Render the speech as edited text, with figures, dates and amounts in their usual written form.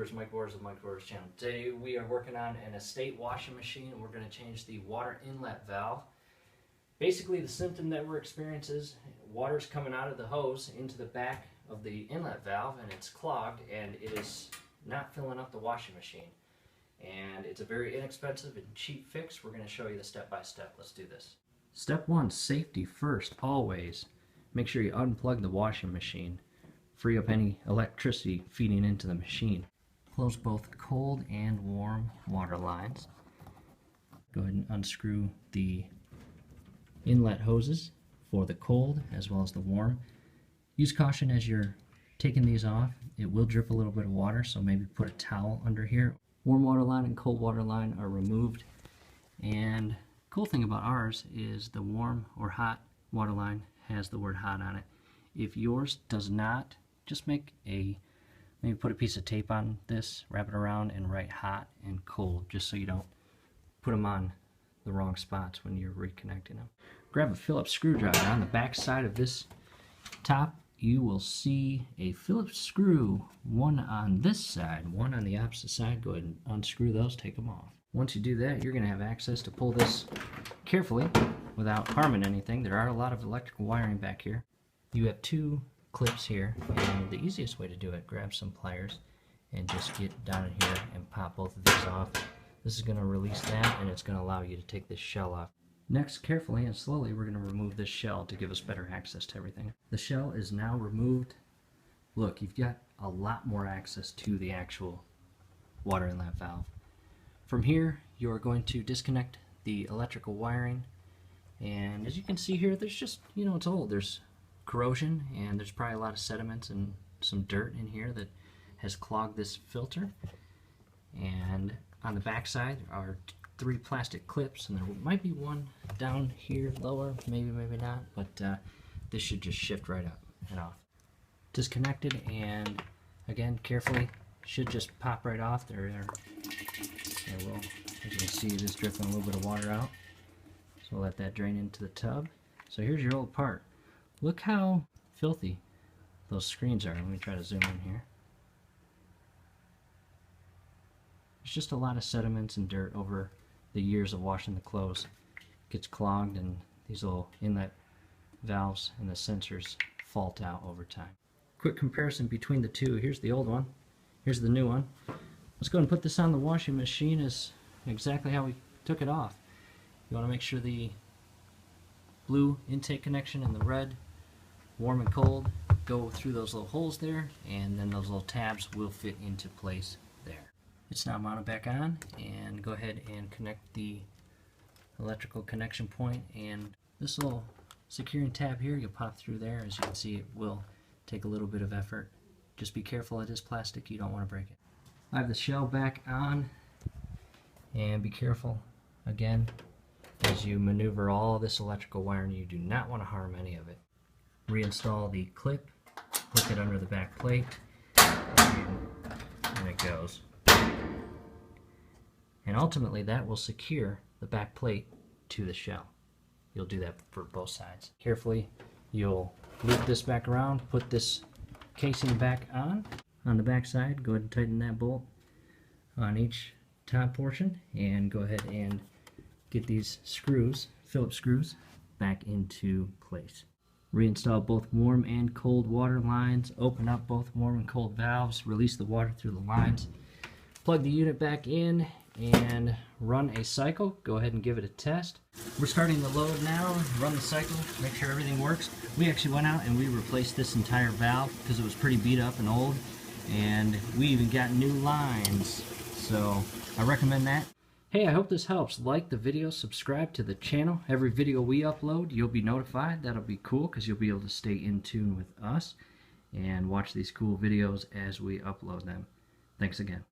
YouTubers, Mike Borders of Mike Borders channel. Today we are working on an estate washing machine, and we're going to change the water inlet valve. Basically the symptom that we're experiencing is water's coming out of the hose into the back of the inlet valve, and it's clogged and it is not filling up the washing machine. And it's a very inexpensive and cheap fix. We're going to show you the step-by-step. Let's do this. Step 1, safety first, always. Make sure you unplug the washing machine. Free up any electricity feeding into the machine. Close both cold and warm water lines. Go ahead and unscrew the inlet hoses for the cold as well as the warm. Use caution as you're taking these off. It will drip a little bit of water, so maybe put a towel under here. Warm water line and cold water line are removed, and cool thing about ours is the warm or hot water line has the word hot on it. If yours does not, just maybe put a piece of tape on this, wrap it around, and write hot and cold, just so you don't put them on the wrong spots when you're reconnecting them. Grab a Phillips screwdriver. On the back side of this top, you will see a Phillips screw, one on this side, one on the opposite side. Go ahead and unscrew those, take them off. Once you do that, you're going to have access to pull this carefully without harming anything. There are a lot of electrical wiring back here. You have two clips here, and the easiest way to do it, grab some pliers and just get down in here and pop both of these off. This is going to release that, and it's going to allow you to take this shell off. Next, carefully and slowly, we're going to remove this shell to give us better access to everything. The shell is now removed. Look, you've got a lot more access to the actual water inlet valve. From here, you're going to disconnect the electrical wiring, and as you can see here, there's just, it's old. There's corrosion, and there's probably a lot of sediments and some dirt in here that has clogged this filter. And on the back side are 3 plastic clips, and there might be one down here lower, maybe not, but this should just shift right up and off. Disconnected, and again, carefully, should just pop right off. There will. As you can see, it is dripping a little bit of water out, so we'll let that drain into the tub. So here's your old part. Look how filthy those screens are. Let me try to zoom in here. There's just a lot of sediments and dirt over the years of washing the clothes. It gets clogged, and these little inlet valves and the sensors fault out over time. Quick comparison between the two. Here's the old one. Here's the new one. Let's go ahead and put this on the washing machine as exactly how we took it off. You want to make sure the blue intake connection and the red, warm and cold, go through those little holes there, and then those little tabs will fit into place there. It's now mounted back on, and go ahead and connect the electrical connection point, and this little securing tab here, you'll pop through there. As you can see, it will take a little bit of effort. Just be careful, it is plastic, you don't want to break it. I have the shell back on, and be careful again as you maneuver all this electrical wiring. You do not want to harm any of it. Reinstall the clip, hook it under the back plate, and it goes. And ultimately that will secure the back plate to the shell. You'll do that for both sides. Carefully, you'll loop this back around, put this casing back on the back side. Go ahead and tighten that bolt on each top portion, and go ahead and get these screws, Phillips screws, back into place. Reinstall both warm and cold water lines, open up both warm and cold valves, release the water through the lines, plug the unit back in, and run a cycle. Go ahead and give it a test. We're starting the load now. Run the cycle, make sure everything works. We actually went out and we replaced this entire valve because it was pretty beat up and old, and we even got new lines, so I recommend that. Hey, I hope this helps. Like the video, subscribe to the channel. Every video we upload, you'll be notified. That'll be cool because you'll be able to stay in tune with us and watch these cool videos as we upload them. Thanks again.